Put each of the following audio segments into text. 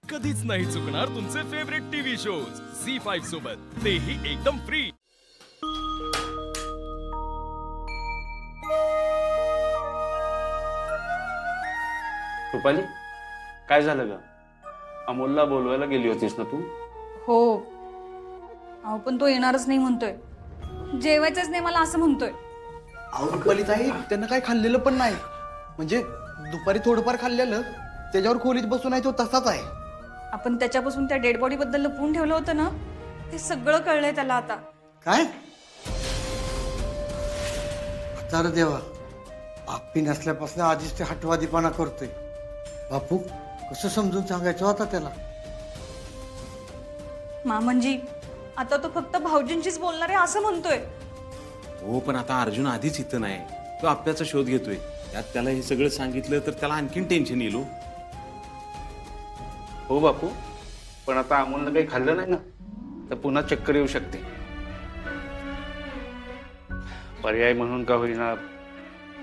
कधीच नाही चुकणार तुमचे फेवरेट टीव्ही शोज झी5 सोबत, तेही एकदम फ्री। रुपाली, काय झालं ग? अमोलला बोलवायला गेली होतीस ना तू? हो, अहो पण तो येणारच नाही म्हणतोय, जेवायचंच नाही मला असं म्हणतोय। अहो रुपाली ताई, त्यांना काय खाल्लेलं पण नाही, म्हणजे दुपारी थोडंफार खाल्लेलं, त्याच्यावर खोलीत बसून आहे तो तसाच आहे। आपण त्याच्यापासून त्या डेड बॉडी बद्दल लपवून ठेवलं होतं ना, ते सगळं कळलंय त्याला आता। काय तर देवा, आप्पी नसल्यापासून आधीच ते हटवादीपणा करतोय। बापू कसं समजून सांगायचं आता त्याला? मामनजी, आता तो फक्त भाऊजींशीच बोलणार आहे असं म्हणतोय। हो, पण आता अर्जुन आधीच इथं नाही, तो आप्याचा शोध घेतोय। त्यात त्याला हे सगळं सांगितलं तर त्याला आणखीन टेन्शन येईल। हो बापू, पण आता अमोलनं काही खाल्लं नाही ना, तर पुन्हा चक्कर येऊ शकते। पर्याय म्हणून का होईना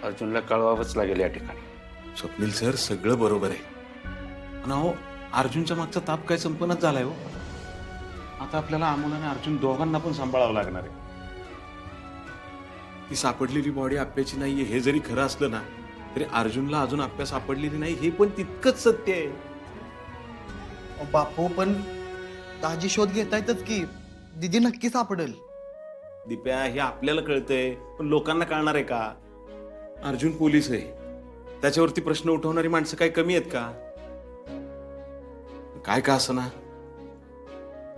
अर्जुनला कळवावंच लागेल या ठिकाणी। स्वप्नील सर, सगळं बरोबर आहे, पण अहो अर्जुनच्या मागचा ताप काय संपन्नच झालाय हो। आता आपल्याला अमोल आणि अर्जुन दोघांना पण सांभाळावं लागणार आहे। ती सापडलेली बॉडी आप्याची नाहीये हे जरी खरं असलं ना, तरी अर्जुनला अजून आप्या सापडलेली नाही हे पण तितकंच सत्य आहे। बापू पण ताजी शोध घेता येतच की, दिदी नक्की सापडेल। दिप्या, हे आपल्याला कळतंय, पण लोकांना कळणार आहे का? अर्जुन पोलीस आहे, त्याच्यावरती प्रश्न उठवणारी माणसं काय कमी आहेत का? काय का असं ना,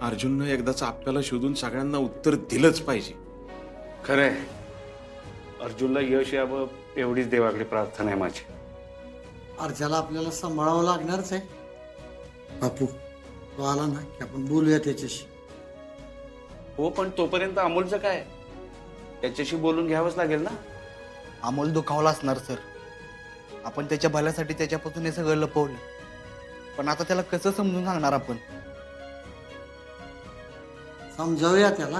अर्जुननं एकदाच आपल्याला शोधून सगळ्यांना उत्तर दिलंच पाहिजे। खरंय, अर्जुनला यश यावं एवढीच देवाकडे प्रार्थना आहे माझी। अर्जाला आपल्याला सांभाळावं लागणारच आहे। बापू तो आला ना की आपण बोलूया त्याच्याशी। हो, पण तोपर्यंत अमोलचं काय? त्याच्याशी बोलून घ्यावंच लागेल ना। अमोल दुखावला असणार सर, आपण त्याच्या भल्यासाठी त्याच्यापासून हे सगळं लपवलं, पण आता त्याला कसं समजून सांगणार आपण? समजावूया त्याला,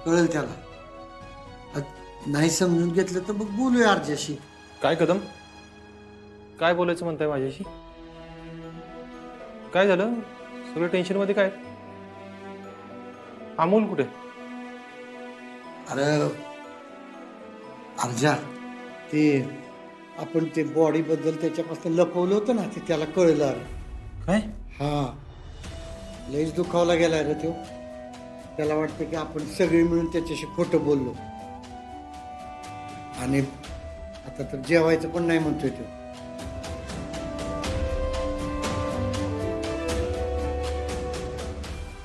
कळेल त्याला। नाही समजून घेतलं तर मग बोलूया अर्जाशी। काय कदम, काय बोलायचं म्हणताय माझ्याशी? काय झालं? सगळं टेन्शन मध्ये काय? अमोल कुठे? अरे अर्जा, ते आपण ते बॉडी बद्दल त्याच्यापासून लपवलं होतं ना, ते त्याला कळलं। अरे काय? हा, लईच दुखावला गेलाय रे तो। त्याला वाटतं की आपण सगळे मिळून त्याच्याशी खोटं बोललो, आणि आता तर जेवायचं पण नाही म्हणतोय तो।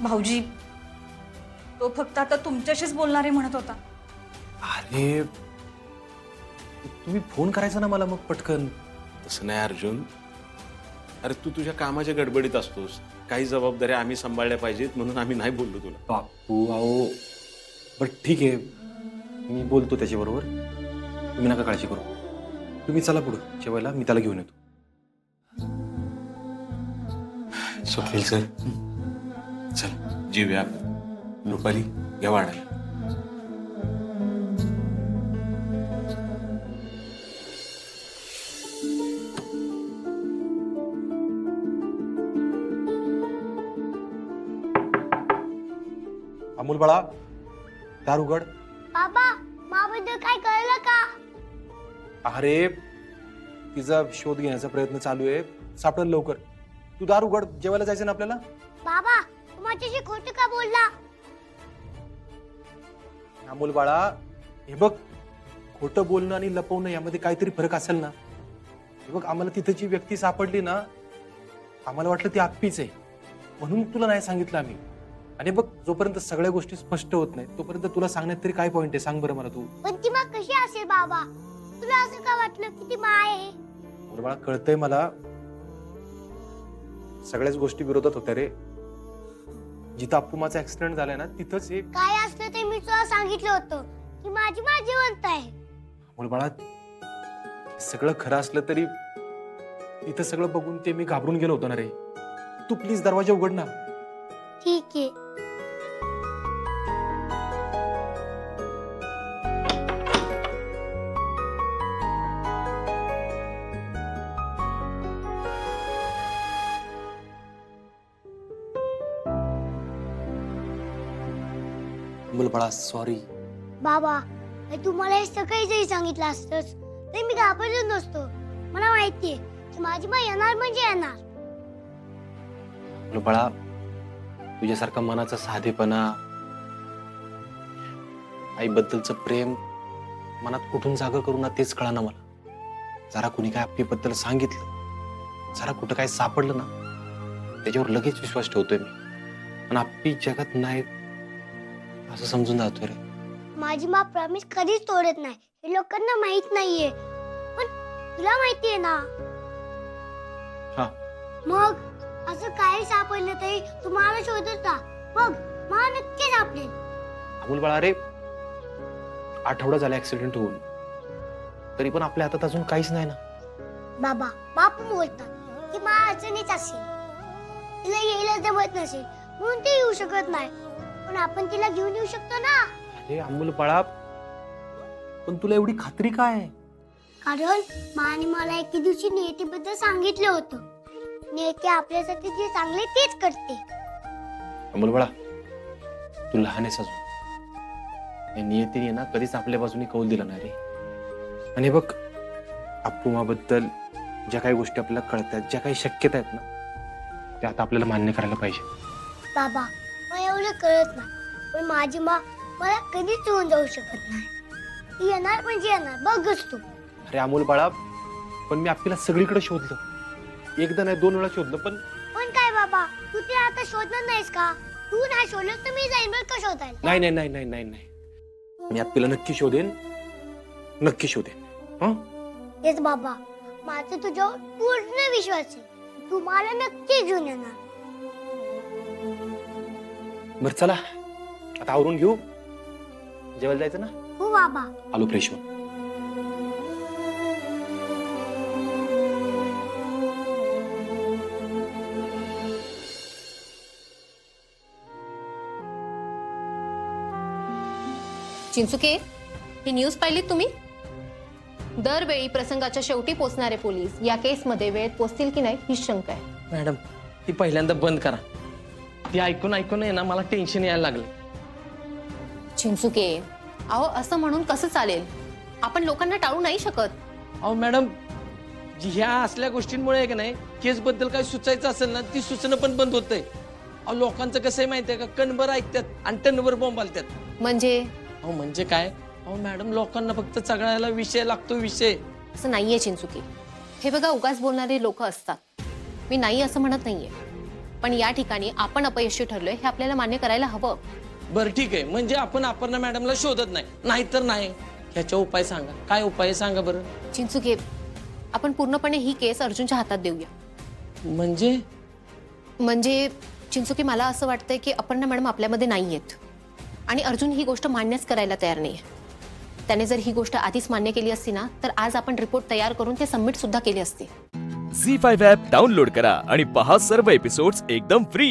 भाऊजी, तो फक्त आता तुमच्याशीच बोलणार आहे म्हणत होता। अरे तुम्ही फोन करायचा ना मला मग पटकन। तसं नाही अर्जुन, अरे तू तुझ्या कामाच्या गडबडीत असतोस, काही जबाबदाऱ्या आम्ही सांभाळल्या पाहिजेत म्हणून आम्ही नाही बोललो तुला। बापू अहो, बरं ठीक आहे, मी बोलतो त्याच्याबरोबर, तुम्ही नका काळजी करू। तुम्ही चला पुढं जेवायला, मी त्याला घेऊन येतो। स्वप्नील सर, चल जेवूया। रुपाली, या वाढायला। अमोल बाळा, दार उघड। बाबा, माबद्दल काय कळलं का? अरे तिचा शोध घेण्याचा प्रयत्न चालू आहे, सापडेल लवकर। तू दार उघड, जेवायला जायचं ना आपल्याला। बाबा, तू माझ्याशी खोटं का बोलला? अमोल बाळा, हे बघ, खोटं बोलणं आणि लपवणं यामध्ये काहीतरी फरक असेल ना। हे बघ, आम्हाला तिथं जी व्यक्ती सापडली ना, आम्हाला वाटलं ती आप्पीच आहे, म्हणून तुला नाही सांगितलं आम्ही। आणि बघ, जोपर्यंत सगळ्या गोष्टी स्पष्ट होत नाही तोपर्यंत तुला सांगण्यात तरी काय पॉइंट आहे, सांग बरं मला तू। पण ती मग कशी असेल बाबा? तुला असं का वाटलं की ती माय आहे? अमोल बाळा, कळतंय मला, सगळ्याच गोष्टी विरोधात होत्या रे। जिथं अप्पूमाचा ऍक्सिडेंट झालाय ना, तिथंच एक काय असलं ते मी तुला सांगितलं होतं की माझी माय जिवंत आहे। अमोल बाळा, सगळं खरं असलं तरी इथं सगळं बघून ते मी घाबरून गेलो होतो ना रे। तू प्लीज दरवाजा उघड ना। ठीक आहे। अमोल बाळा सॉरी. बाबा हे तुम्हाला हे सकाळी जरी सांगितलं असतंच तरी मी घाबरलो नसतो. मला माहितीये की माझी माँ येणार म्हणजे येणार. अमोल बाळा तुझ्यासारखा मनाचा साधेपणा, आईबद्दलचं प्रेम मनात कुठून जागा करू ना तेच कळा ना मला. जरा कुणी काय आप्पीबद्दल सांगितलं, जरा कुठं काय सापडलं ना त्याच्यावर लगेच विश्वास ठेवतोय मी. आणि आप्पी जगात नाही असं समजून जातोय रे. माझी माँ प्रॉमिस कधीच तोडत नाही हे लोकांना माहित नाहीये, पण तुला माहितीये ना. हा. मग असं काही सापडलं तरी तुम्हाला शोधत राहा. बघ मला नक्की सापडेल. अमोल बाळा रे, आठवडा झाला ऍक्सिडेंट होऊन, तरी पण आपल्या हातात अजून काहीच नाही ना. बाबा बापू बोलतात की मा अडचणीच असेल, तिला यायला जमत नसेल म्हणून ती येऊ शकत नाही, पण आपण तिला घेऊन येऊ शकतो ना. अरे अमोल बाळा, पण तुला एवढी खात्री काय आहे? कारण माने मला एके दिवशी नियतीबद्दल सांगितलं होतं. नियती आपल्यासाठी जे चांगले तेच करते. अमोल बाळा तू लहान आहेस अजून. या नियतीने ना कधीच आपल्या बाजूने कौल दिला नाही रे. आणि बघ अप्पूमाबद्दल ज्या काही गोष्टी आपल्याला कळतात, ज्या काही शक्यता आहेत ना त्या आता आपल्याला मान्य करायला पाहिजे. बाबा मला एवढं कळत नाही, पण माझी माँ मला कधीच सोडून जाऊ शकत नाही. ती येणार म्हणजे येणार, बघच तू. अरे अमोल बाळा, पण मी आपल्याला सगळीकडे शोधलं, एकदा नाही 2 वेळा शोधलं, पण पण काय बाबा तू ते आता शोधणार नाहीस का? तू नाही शोधलं तर मी जाईन बरं का शोधायला. नाही नाही नाही नाही नाही नाही, मी आपल्याला नक्की शोधेन, नक्की शोधेन. हं? तेच बाबा, माझा तुझ्यावर पूर्ण विश्वास आहे. तू मला नक्की घेऊन येणार. बरं चला आता आवरून घेऊ, जेवायला जायचं ना. हो बाबा. आलू फ्रेश होऊन. चिंचुके, ही न्यूज पाहिलीत तुम्ही? दरवेळी प्रसंगाच्या शेवटी पोचणारे पोलीस या केसमध्ये वेळेत पोचतील की नाही ही शंका आहे. मॅडम ती पहिल्यांदा बंद करा. ती ऐकून ऐकून आहे ना मला टेन्शन यायला लागलं. चिंचुके, अहो असं म्हणून कसं चालेल? आपण लोकांना टाळू नाही शकत. अहो मॅडम, ह्या असल्या गोष्टींमुळे आहे की नाही केस बद्दल काही सुचायचं असेल ना ती सुचणं पण बंद होतंय. अहो लोकांचं कसं आहे माहितीये का, कणभर ऐकतात आणि टनभर बॉम्ब घालतात. म्हणजे अहो म्हणजे काय? अहो मॅडम लोकांना फक्त चघळायला विषय लागतो, विषय. असं नाहीये चिंचुके. हे बघा, उगाच बोलणारे लोक असतात, मी नाही असं म्हणत नाहीये, पण या ठिकाणी आपण अपयशी ठरलोय हे आपल्याला मान्य करायला हवं. बरं ठीक आहे, म्हणजे आपण अपर्णा मॅडमला शोधत नाही, नाहीतर नाही. ह्याचा उपाय सांगा, काय उपाय आहे सांगा बरं. चिंचुके, आपण पूर्णपणे ही केस अर्जुनच्या हातात देऊया. म्हणजे चिंचुके, मला असं वाटतंय की अपर्णा मॅडम आपल्यामध्ये नाही आहेत आणि अर्जुन ही गोष्ट मान्यच करायला तयार नाही. त्याने जर ही गोष्ट आधीच मान्य केली असती ना तर आज आपण रिपोर्ट तयार करून ते सबमिट सुद्धा केले असते. झी5 ॲप डाउनलोड करा आणि पहा सर्व एपिसोड्स एकदम फ्री.